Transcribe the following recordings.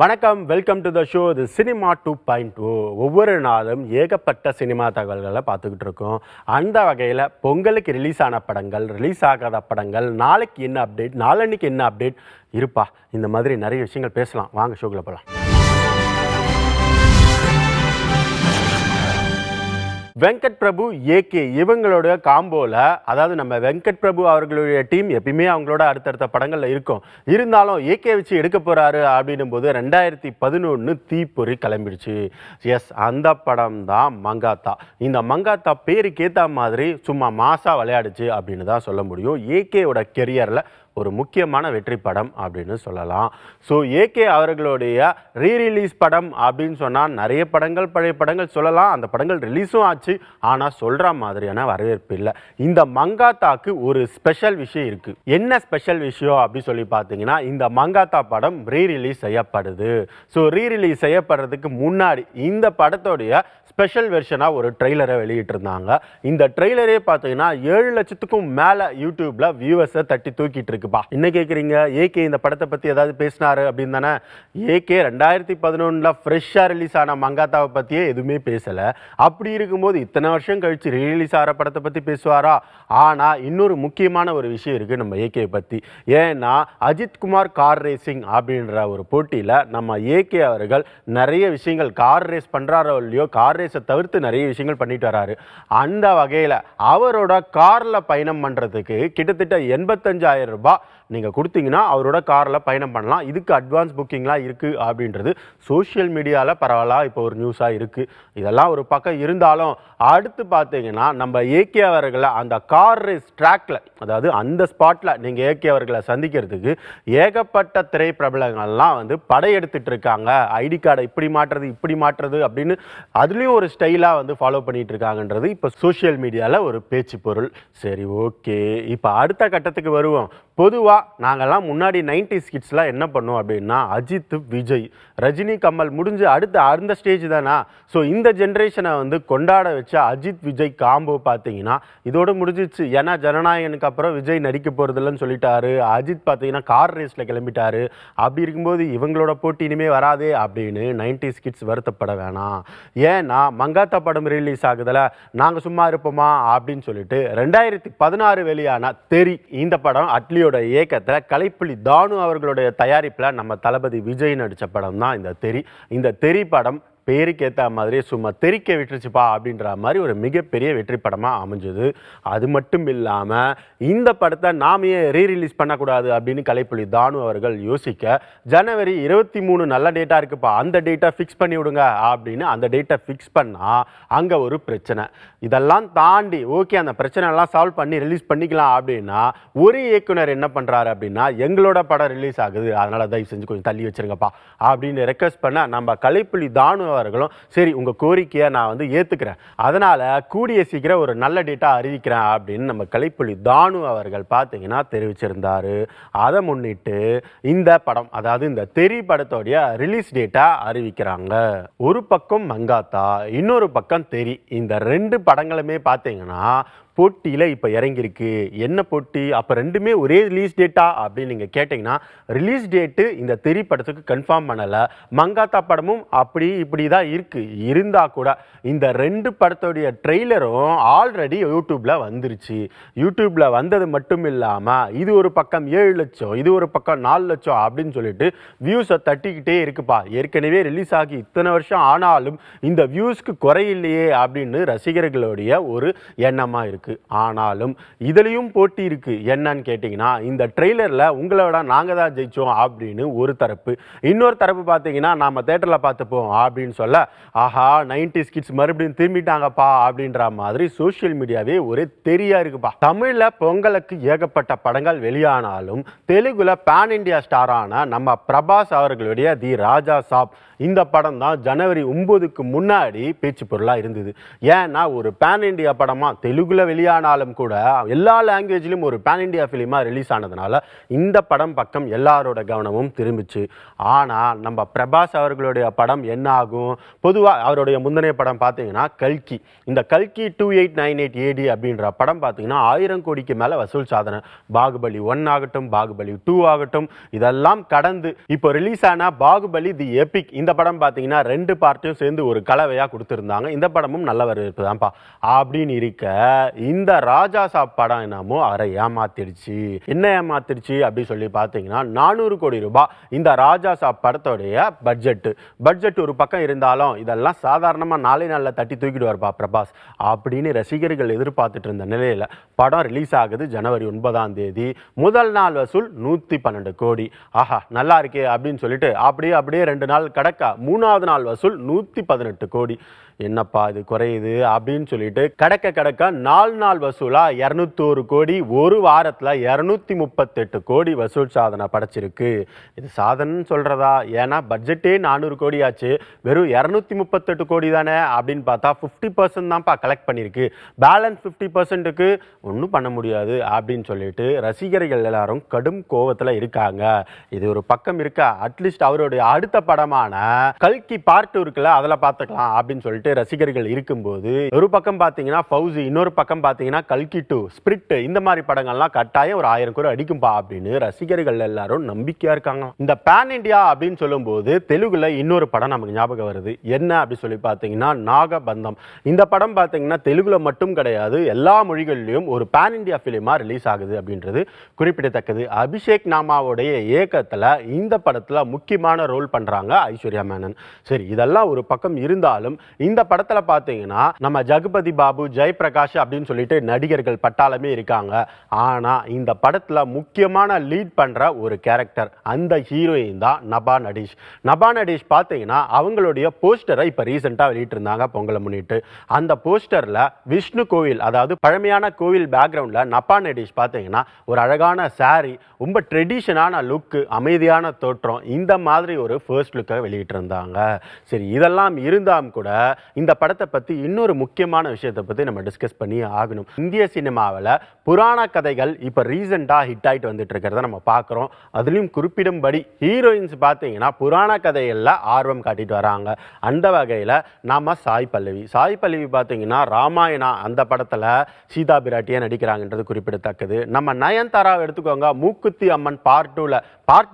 வணக்கம், welcome to the show. இது cinema 2.0. ஒவ்வொரு நாளும் ஏகப்பட்ட சினிமா தகவல்களை பார்த்துக்கிட்டு இருக்கோம். அந்த வகையில் பொங்கலுக்கு ரிலீஸ் ஆன படங்கள், ரிலீஸ் ஆகாத படங்கள், நாளைக்கு என்ன அப்டேட், நாளன்னைக்கு என்ன அப்டேட் இருப்பா, இந்த மாதிரி நிறைய விஷயங்கள் பேசலாம். வாங்க ஷோக்குள்ள போகலாம். வெங்கட் பிரபு, ஏகே இவங்களோட காம்போவில், அதாவது நம்ம வெங்கட் பிரபு அவர்களுடைய டீம் எப்பயுமே அவங்களோட அடுத்தடுத்த படங்களில் இருக்கும். இருந்தாலும் ஏகே வச்சு எடுக்க போகிறாரு அப்படின்னும் போது 2011 தீப்பொறி கிளம்பிடுச்சு. எஸ், அந்த படம் தான் மங்காத்தா. இந்த மங்காத்தா பேருக்கு ஏற்ற மாதிரி சும்மா மாசாக விளையாடுச்சு அப்படின்னு தான் சொல்ல முடியும். ஏகேவோட கெரியரில் ஒரு முக்கியமான வெற்றி படம் அப்படின்னு சொல்லலாம். ஸோ ஏகே அவர்களுடைய ரீரிலீஸ் படம் அப்படின்னு சொன்னால் நிறைய படங்கள், பழைய படங்கள் சொல்லலாம். அந்த படங்கள் ரிலீஸும் ஆச்சு, ஆனால் சொல்கிற மாதிரியான வரவேற்பு இல்லை. இந்த மங்காத்தாக்கு ஒரு ஸ்பெஷல் விஷயம் இருக்குது. என்ன ஸ்பெஷல் விஷயம் அப்படின்னு சொல்லி பார்த்தீங்கன்னா, இந்த மங்காத்தா படம் ரீரிலீஸ் செய்யப்படுது. ஸோ ரீரிலீஸ் செய்யப்படுறதுக்கு முன்னாடி இந்த படத்தோடைய ஸ்பெஷல் வெர்ஷனாக ஒரு ட்ரெய்லரை வெளியிட்டிருந்தாங்க. இந்த ட்ரெய்லரே பார்த்தீங்கன்னா 7 லட்சத்துக்கும் மேலே யூடியூப்பில் வியூவர்ஸை தட்டி தூக்கிட்டு இருக்குப்பா. என்ன கேட்குறீங்க, ஏகே இந்த படத்தை பற்றி ஏதாவது பேசினாரு அப்படின்னு தானே? ஏகே 2011 ஃப்ரெஷ்ஷாக ரிலீஸ் ஆன மங்காத்தாவை பற்றியே எதுவுமே பேசலை. அப்படி இருக்கும்போது இத்தனை வருஷம் கழித்து ரிலீஸ் ஆகிற படத்தை பற்றி பேசுவாரா? ஆனால் இன்னொரு முக்கியமான ஒரு விஷயம் இருக்குது நம்ம ஏகே பற்றி. ஏன்னா அஜித்குமார் கார் ரேசிங் அப்படின்ற ஒரு போட்டியில் நம்ம ஏகே அவர்கள் நிறைய விஷயங்கள் கார் ரேஸ் பண்ணுறாரோ இல்லையோ, கார் ரேஸை தவிர்த்து நிறைய விஷயங்கள் பண்ணிட்டு வராரு. அந்த வகையில் அவரோட காரில் பயணம் பண்ணுறதுக்கு கிட்டத்தட்ட 85,000 ரூபாய் நீங்கள் கொடுத்தீங்கன்னா அவரோட காரில் பயணம் பண்ணலாம். இதுக்கு அட்வான்ஸ் புக்கிங்லாம் இருக்குது அப்படின்றது சோஷியல் மீடியாவில் பரவலாக இப்போ ஒரு நியூஸாக இருக்குது. இதெல்லாம் ஒரு பக்கம் இருந்தாலும், அடுத்து பார்த்தீங்கன்னா நம்ம ஏகே அவர்களை அந்த கார் ரேஸ் ட்ராக்ல, அதாவது அந்த ஸ்பாட்டில் நீங்கள் ஏகே அவர்களை சந்திக்கிறதுக்கு ஏகப்பட்ட திரைப்பிரபலங்கள்லாம் வந்து படையெடுத்துட்டு இருக்காங்க. ஐடி கார்டை இப்படி மாற்றுறது, இப்படி மாற்றுறது அப்படின்னு அதுலேயும் ஒரு ஸ்டைலாக வந்து ஃபாலோ பண்ணிட்டு இருக்காங்கன்றது இப்போ சோஷியல் மீடியாவில் ஒரு பேச்சு பொருள். சரி, ஓகே, இப்போ அடுத்த கட்டத்துக்கு வருவோம். பொதுவாக நாங்கள்லாம் முன்னாடி 90s கிட்ஸ்லாம் என்ன பண்ணோம் அப்படின்னா, அஜித், விஜய், ரஜினி, கமல் முடிஞ்சு அடுத்து அந்த ஸ்டேஜ் தானா. ஸோ இந்த ஜென்ரேஷனை வந்து கொண்டாட வச்ச அஜித் விஜய் காம்போ பார்த்தீங்கன்னா இதோடு முடிஞ்சிச்சு. ஏன்னா ஜனநாயகனுக்கு அப்புறம் விஜய் நடிக்க போகிறதில்லன்னு சொல்லிட்டாரு. அஜித் பார்த்தீங்கன்னா கார் ரேஸில் கிளம்பிட்டாரு. அப்படி இருக்கும்போது இவங்களோட போட்டி இனிமேல் வராதே அப்படின்னு 90s கிட்ஸ் வருத்தப்பட வேணாம். ஏன்னா மங்காத்தா படம் ரிலீஸ் ஆகுதுல, நாங்கள் சும்மா இருப்போமா அப்படின்னு சொல்லிட்டு 2016 வெளியான தெரி, இந்த படம் அட்லியோட இயக்கத்தில் கலைப்புலி தானு அவர்களுடைய தயாரிப்பில் நம்ம தளபதி விஜய் நடித்த படம் தான் இந்த தெரி. இந்த தெரி படம் பேருக்கு ஏற்ற மாதிரி சும்மா தெறிக்க விட்டுருச்சுப்பா அப்படின்ற மாதிரி ஒரு மிகப்பெரிய வெற்றி படமாக அமைஞ்சது. அது மட்டும் இல்லாமல் இந்த படத்தை நாம் ஏன் ரீரிலீஸ் பண்ணக்கூடாது அப்படின்னு கலைப்புலி தானு அவர்கள் யோசிக்க, ஜனவரி 23 நல்ல டேட்டாக இருக்குப்பா, அந்த டேட்டை ஃபிக்ஸ் பண்ணி விடுங்க அப்படின்னு அந்த டேட்டை ஃபிக்ஸ் பண்ணால் அங்கே ஒரு பிரச்சனை. இதெல்லாம் தாண்டி ஓகே, அந்த பிரச்சனைலாம் சால்வ் பண்ணி ரிலீஸ் பண்ணிக்கலாம் அப்படின்னா ஒரு இயக்குனர் என்ன பண்ணுறாரு அப்படின்னா, எங்களோட படம் ரிலீஸ் ஆகுது, அதனால் தயவு செஞ்சு கொஞ்சம் தள்ளி வச்சுருங்கப்பா அப்படின்னு ரெக்வஸ்ட் பண்ண நம்ம கலைப்புலி தானு அவர்களும் சரி உங்கள் கோரிக்கையை நான் வந்து ஏற்றுக்கிறேன், அதனால் கூடிய சீக்கிரம் ஒரு நல்ல டேட்டா அறிவிக்கிறேன் அப்படின்னு நம்ம கலைப்புலி தானு அவர்கள் பார்த்தீங்கன்னா தெரிவிச்சிருந்தாரு. அதை முன்னிட்டு இந்த படம், அதாவது இந்த தெரி படத்தோடைய ரிலீஸ் டேட்டா அறிவிக்கிறாங்க. ஒரு பக்கம் மங்காத்தா, இன்னொரு பக்கம் தெரி. இந்த 2 படங்களுமே பார்த்தீங்கன்னா போட்டியில் இப்போ இறங்கியிருக்கு. என்ன போட்டி? அப்போ ரெண்டுமே ஒரே ரிலீஸ் டேட்டா அப்படின்னு நீங்கள் கேட்டிங்கன்னா, ரிலீஸ் டேட்டு இந்த தெரி படத்துக்கு கன்ஃபார்ம் பண்ணலை. மங்காத்தா படமும் அப்படி இப்படி தான் இருக்குது. இருந்தால் கூட இந்த 2 படத்தோடைய ட்ரெய்லரும் ஆல்ரெடி யூடியூப்பில் வந்துருச்சு. யூடியூப்பில் வந்தது மட்டும் இல்லாமல் இது ஒரு பக்கம் 7 லட்சம், இது ஒரு பக்கம் 4 லட்சம் அப்படின்னு சொல்லிட்டு வியூஸை தட்டிக்கிட்டே இருக்குப்பா. ஏற்கனவே ரிலீஸ் ஆகி இத்தனை வருஷம் ஆனாலும் இந்த வியூஸ்க்கு குறையில்லையே அப்படின்னு ரசிகர்களுடைய ஒரு எண்ணமாக இருக்குது. ஆனாலும் இதுலயும் போட்டி இருக்கு. என்னன்னு கேட்டீங்கன்னா, இந்த ட்ரெய்லர்ல உங்களோட நாங்க தான் ஜெயிச்சோம் அப்படின்னு ஒரு தரப்பு, இன்னொரு தரப்பு பார்த்தீங்கன்னா நாம தேட்டர்ல பார்த்துப்போம் அப்படின்னு சொல்ல, ஆஹா 90s கிட்ஸ் மறுபடியும் திரும்பிட்டாங்கப்பா அப்படின்ற மாதிரி சோஷியல் மீடியாவே ஒரே தெரியா இருக்குப்பா. தமிழ்ல பொங்கலுக்கு ஏகப்பட்ட படங்கள் வெளியானாலும் தெலுங்குல பேன் இண்டியா ஸ்டாரான நம்ம பிரபாஸ் அவர்களுடைய தி ராஜா சாப், இந்த படம் தான் ஜனவரி 9க்கு முன்னாடி பேச்சு பொருளாக இருந்தது. ஏன்னா ஒரு பேன் இண்டியா படமா தெலுங்குல வெளியானாலும் கூட எல்லா லாங்குவேஜ்லயும் ஒரு பேன் இண்டியா ஃபிலிமா ரிலீஸ் ஆனதுனால இந்த படம் பக்கம் எல்லாரோட கவனமும் திரும்பிச்சு. ஆனா நம்ம பிரபாஸ் அவர்களுடைய படம் என்ன ஆகும்? பொதுவாக அவருடைய முந்தைய படம் பார்த்தீங்கன்னா கல்கி. இந்த கல்கி 2898 AD அப்படின்ற படம் பார்த்தீங்கன்னா 1000 கோடிக்கு மேல வசூல் சாதனை. பாகுபலி 1 ஆகட்டும், பாகுபலி 2 ஆகட்டும், இதெல்லாம் கடந்து இப்போ ரிலீஸ் ஆன பாகுபலி தி எபிக் இந்த படம் பார்த்தீங்கன்னா 2 பார்ட்டையும் சேர்ந்து ஒரு கலவையா கொடுத்துருந்தாங்க. இந்த படமும் நல்ல வரவேற்பு தான்ப்பா. அப்படின்னு இருக்க இந்த ராஜா சாப் படம் என்னமோ அவரை ஏமாத்திடுச்சு. என்ன ஏமாத்திடுச்சு அப்படின்னு சொல்லி பார்த்தீங்கன்னா 400 கோடி ரூபாய் இந்த ராஜா சாப் படத்தோடைய பட்ஜெட் ஒரு பக்கம் இருந்தாலும் இதெல்லாம் சாதாரணமாக நாளே நாளில் தட்டி தூக்கிட்டு வரப்பா பிரபாஸ் அப்படின்னு ரசிகர்கள் எதிர்பார்த்துட்டு இருந்த நிலையில் படம் ரிலீஸ் ஆகுது ஜனவரி 9ஆம் தேதி. முதல் நாள் வசூல் 112 கோடி. ஆஹா நல்லா இருக்கே அப்படின்னு சொல்லிட்டு அப்படியே 2 நாள் கடக்க 3ஆவது நாள் வசூல் 118 கோடி. என்னப்பா இது குறையுது அப்படின்னு சொல்லிட்டு கடக்க 4 நாள் வசூலா 201 கோடி, ஒரு வாரத்தில் 238 கோடி வசூல் சாதனை படைச்சிருக்கு. இது சாதனைன்னு சொல்றதா? ஏன்னா பட்ஜெட்டே 400 கோடி ஆச்சு, வெறும் 238 கோடி தானே அப்படின்னு பார்த்தா 50% தான்ப்பா கலெக்ட் பண்ணியிருக்கு. பேலன்ஸ் 50%க்கு ஒன்றும் பண்ண முடியாது அப்படின்னு சொல்லிட்டு ரசிகர்கள் எல்லாரும் கடும் கோவத்தில் இருக்காங்க. இது ஒரு பக்கம் இருக்க, அட்லீஸ்ட் அவருடைய அடுத்த படமான கல்கி பார்ட் 2 இருக்குல்ல, அதில் பார்த்துக்கலாம் அப்படின்னு சொல்லிட்டு ரசிகர்கள் இருக்கும்போது ஒரு பக்கம் பார்த்தீங்கன்னா ஃபவுசி, இன்னொரு பக்கம் பார்த்தீங்கன்னா கல்கி 2, ஸ்பிரிட், இந்த மாதிரி படங்கள்லாம் கட்டாயம் ஒரு 1000 கோடி அடிக்கும்பா அப்படின்னு ரசிகர்கள் எல்லாரும் நம்பிக்கையா இருக்காங்க. இந்த பேன் இண்டியா அப்படின்னு சொல்லும்போது தெலுங்குல இன்னொரு படம் நமக்கு ஞாபகம் வருது. என்ன அப்படி சொல்லி பார்த்தீங்கன்னா நாகபந்தம். இந்த படம் பார்த்தீங்கன்னா தெலுங்குல மட்டும் கிடையாது, எல்லா மொழிகளிலும் ஒரு பேன் இண்டியா பிலிமா ரிலீஸ் ஆகுது அப்படின்றது குறிப்பிடத்தக்கது. அபிஷேக் நாமாவுடைய இயக்கத்தில் இந்த படத்தில் முக்கியமான ரோல் பண்றாங்க ஐஸ்வர்யா மேனன். சரி, இதெல்லாம் ஒரு பக்கம் இருந்தாலும் இந்த படத்துல பாத்தீங்கன்னா நம்ம ஜெகபதி பாபு, ஜெயபிரகாஷ் அப்படின்னு சொல்லிட்டு நடிகர்கள் பட்டாளமே இருக்காங்க. ஆனா இந்த படத்துல முக்கியமான லீட் பண்ற ஒரு கேரக்டர், அந்த ஹீரோயின் தான் நபா நடேஷ் பாத்தீங்கன்னா அவங்களுடைய போஸ்டரை இப்ப ரீசெண்டா வெளியிட்டு இருந்தாங்க பொங்கலை முன்னிட்டு. அந்த போஸ்டர்ல விஷ்ணு கோவில், அதாவது பழமையான கோவில் பேக்ரவுண்ட்ல நபா நடேஷ் பாத்தீங்கன்னா ஒரு அழகான சாரி, ரொம்ப ட்ரெடிஷனான லுக், அமைதியான தோற்றம், இந்த மாதிரி ஒரு ஃபர்ஸ்ட் லுக்கை வெளியிட்டு இருந்தாங்க. சரி, இதெல்லாம் இருந்தாலும் கூட இந்த படத்தை பத்தி இன்னொரு முக்கியமான விஷயத்தை பத்தி நம்ம டிஸ்கஸ் பண்ணி ஆகணும். இந்திய சினிமாவில் புராண கதைகள் இப்ப ரீசெண்டா ஹிட் ஆயிட்டு வந்துட்டு இருக்கிறத நம்ம பார்க்கிறோம். அதுலயும் குறிப்பிடும்படி ஹீரோயின்ஸ் பார்த்தீங்கன்னா புராண கதைகள்ல ஆர்வம் காட்டிட்டு வராங்க. அந்த வகையில நாம சாய் பல்லவி பார்த்தீங்கன்னா ராமாயணா அந்த படத்துல சீதா பிராட்டியா நடிக்கிறாங்கன்றது குறிப்பிடத்தக்கது. நம்ம நயன்தாராவை எடுத்துக்கோங்க, மூக்குத்தி அம்மன் பார்ட்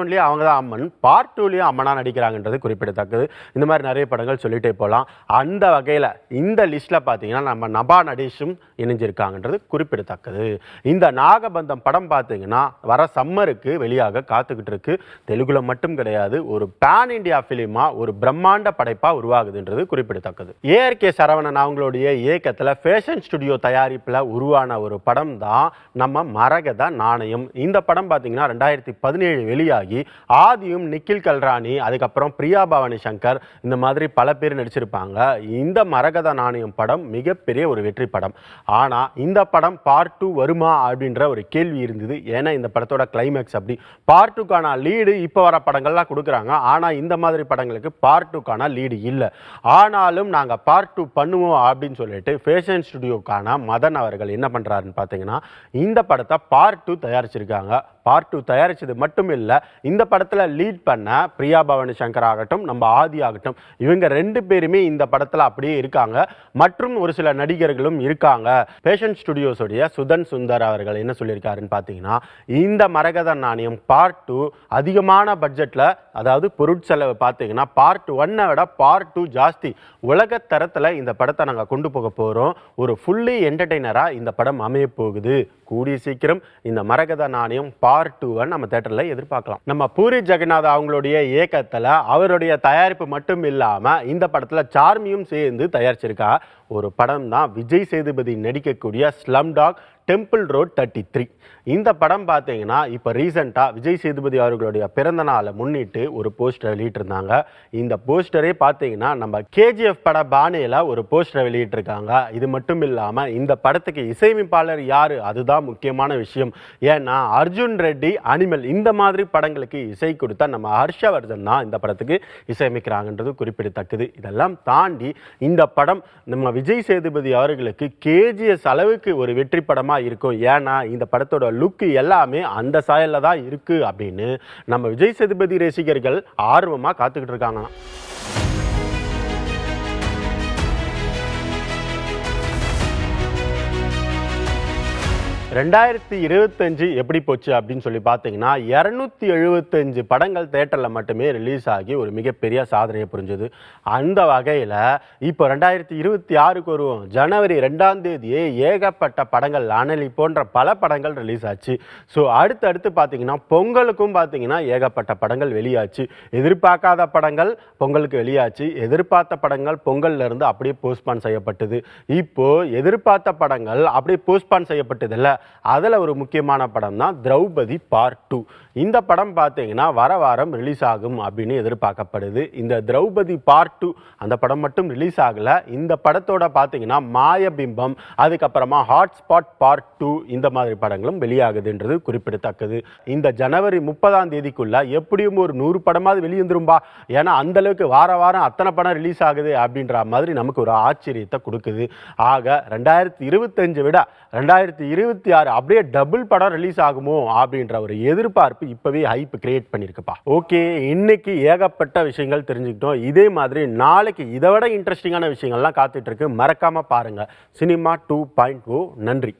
1லயே அவங்க தான் அம்மன், பார்ட் 2லயும் அம்மனா நடிக்கிறாங்கன்றது குறிப்பிடத்தக்கது. இந்த மாதிரி நிறைய படங்கள் சொல்லிட்டே போகலாம். அந்த வகையில் இந்த லிஸ்ட்ல பார்த்தீங்கன்னா நம்ம நபா நடேஷும் இணைஞ்சிருக்காங்கன்றது குறிப்பிடத்தக்கது. இந்த நாகபந்தம் படம் பார்த்தீங்கன்னா வர சம்மருக்கு வெளியாக காத்துக்கிட்டு இருக்கு. தெலுங்குல மட்டும் கிடையாது, ஒரு பேன் இண்டியா பிலிமா, ஒரு பிரம்மாண்ட படைப்பா உருவாகுதுன்றது குறிப்பிடத்தக்கது. ஏஆர்கே சரவணன் அவங்களுடைய இயக்கத்தில் ஃபேஷன் ஸ்டுடியோ தயாரிப்பில் உருவான ஒரு படம் தான் நம்ம மரகத நாணயம். இந்த படம் பார்த்தீங்கன்னா 2017 வெளியாகி ஆதியும் நிக்கில் கல்ராணி, அதுக்கப்புறம் பிரியா பவானி சங்கர், இந்த மாதிரி பல பேர் நடிச்சிருப்பாங்க. இந்த மரகத நாணயம் படம் மிகப்பெரிய ஒரு வெற்றி படம். ஆனா இந்த படம் பார்ட் 2 வருமா அப்படின்ற ஒரு கேள்வி இருந்தது. ஏன்னா இந்த படத்தோட கிளைமேக்ஸ் அப்படி. பார்ட் 2க்கான லீடு இப்போ வர படங்கள்லாம் கொடுக்குறாங்க, ஆனா இந்த மாதிரி படங்களுக்கு பார்ட் 2க்கான லீடு இல்லை. ஆனாலும் நாங்க பார்ட் 2 பண்ணுவோம் அப்படின்னு சொல்லிட்டு ஃபேஷன் ஸ்டுடியோக்கான மதன் அவர்கள் என்ன பண்றாருன்னு பார்த்தீங்கன்னா இந்த படத்தை பார்ட் 2 தயாரிச்சிருக்காங்க. பார்ட் 2 தயாரிச்சது மட்டும் இல்லை, இந்த படத்துல லீட் பண்ண பிரியா பவானி சங்கர் ஆகட்டும், நம்ம ஆதி ஆகட்டும், இவங்க 2 பேருமே இந்த படத்துல அப்படியே இருக்காங்க. மற்றும் ஒரு சில நடிகர்களும் இருக்காங்க. ஃபேஷன் ஸ்டுடியோஸுடைய சுதன் சுந்தர் அவர்கள் என்ன சொல்லியிருக்காருன்னு பார்த்தீங்கன்னா இந்த மரகத நாணயம் பார்ட் 2 அதிகமான பட்ஜெட்ல, அதாவது பொருட்செலவு பார்த்தீங்கன்னா பார்ட் 1 விட பார்ட் 2 ஜாஸ்தி, உலக தரத்துல இந்த படத்தை நாங்கள் கொண்டு போக போறோம். ஒரு ஃபுல்லி என்டர்டெய்னரா இந்த படம் அமைய போகுது. கூடிய சீக்கிரம் இந்த மரகத நாணயம் பார்ட் 2 நம்ம தியேட்டர்ல எதிர்பார்க்கலாம். நம்ம பூரி ஜெகநாத் அவங்களுடைய இயக்கத்துல அவருடைய தயாரிப்பு மட்டும் இல்லாம இந்த படத்துல சார்மியும் சேர்ந்து தயாரிச்சிருக்கா ஒரு படம் தான் விஜய் சேதுபதி நடிக்கக்கூடிய ஸ்லம் டாக் டெம்பிள் ரோட் 33. இந்த படம் பார்த்தீங்கன்னா இப்போ ரீசெண்டாக விஜய் சேதுபதி அவர்களுடைய பிறந்த நாளை முன்னிட்டு ஒரு போஸ்டர் வெளியிட்டிருந்தாங்க. இந்த போஸ்டரே பார்த்தீங்கன்னா நம்ம கேஜிஎஃப் பட பாணியில் ஒரு போஸ்டரை வெளியிட்டிருக்காங்க. இது மட்டும் இல்லாமல் இந்த படத்துக்கு இசையமைப்பாளர் யார், அதுதான் முக்கியமான விஷயம். ஏன்னா அர்ஜுன் ரெட்டி, அனிமல் இந்த மாதிரி படங்களுக்கு இசை கொடுத்தா நம்ம ஹர்ஷவர்தன் தான் இந்த படத்துக்கு இசையமைக்கிறாங்கன்றது குறிப்பிடத்தக்கது. இதெல்லாம் தாண்டி இந்த படம் நம்ம விஜய் சேதுபதி அவர்களுக்கு கேஜிஎஸ் அளவுக்கு ஒரு வெற்றி படமாக இருக்கும். ஏன்னா இந்த படத்தோட லுக்கு எல்லாமே அந்த சாயல்ல தான் இருக்கு அப்படின்னு நம்ம விஜய் சேதுபதி ரசிகர்கள் ஆர்வமா காத்துக்கிட்டு இருக்காங்க. 2025 எப்படி போச்சு அப்படின்னு சொல்லி பார்த்தீங்கன்னா 275 படங்கள் தேட்டரில் மட்டுமே ரிலீஸ் ஆகி ஒரு மிகப்பெரிய சாதனையை புரிஞ்சது. அந்த வகையில் இப்போ 2026க்கு வருவோம். ஜனவரி 2ஆம் தேதியே ஏகப்பட்ட படங்கள், அனலி போன்ற பல படங்கள் ரிலீஸ் ஆச்சு. ஸோ அடுத்தடுத்து பார்த்தீங்கன்னா பொங்கலுக்கும் பார்த்தீங்கன்னா ஏகப்பட்ட படங்கள் வெளியாச்சு. எதிர்பார்க்காத படங்கள் பொங்கலுக்கு வெளியாச்சு, எதிர்பார்த்த படங்கள் பொங்கல்ல இருந்து அப்படியே போஸ்ட்பான் செய்யப்பட்டது. இப்போ எதிர்பார்த்த படங்கள் அப்படியே போஸ்ட்பான் செய்யப்பட்டது இல்லை, அதில் ஒரு முக்கியமான படம் தான் திரௌபதி பார்ட் 2. இந்த படம் பார்த்தீங்கன்னா வர வாரம் ரிலீஸ் ஆகும் அப்படின்னு எதிர்பார்க்கப்படுது. இந்த திரௌபதி பார்ட் 2 அந்த படம் மட்டும் ரிலீஸ் ஆகலை. இந்த படத்தோட பார்த்தீங்கன்னா மாயபிம்பம், அதுக்கப்புறமா ஹாட்ஸ்பாட் பார்ட் 2 இந்த மாதிரி படங்களும் வெளியாகுதுன்றது குறிப்பிடத்தக்கது. இந்த ஜனவரி 30ஆம் தேதிக்குள்ள எப்படியும் ஒரு 100 படமாவது வெளியேந்துரும்பா. ஏன்னா அந்த அளவுக்கு வார வாரம் அத்தனை படம் ரிலீஸ் ஆகுது அப்படின்ற மாதிரி நமக்கு ஒரு ஆச்சரியத்தை கொடுக்குது. ஆக 2025 விட 2026 அப்படியே டபுள் படம் ரிலீஸ் ஆகுமோ அப்படின்ற ஒரு எதிர்பார்ப்பு இப்பவே ஹைப் கிரியேட் பண்ணிருக்குப்பா. ஓகே, இன்னைக்கு ஏகப்பட்ட விஷயங்கள் தெரிஞ்சுக்கிட்டோம். இதே மாதிரி நாளைக்கு இதை விட இன்ட்ரெஸ்டிங்கான விஷயங்கள்லாம் காத்துட்டு இருக்கு. மறக்காம பாருங்க சினிமா 2.0. நன்றி.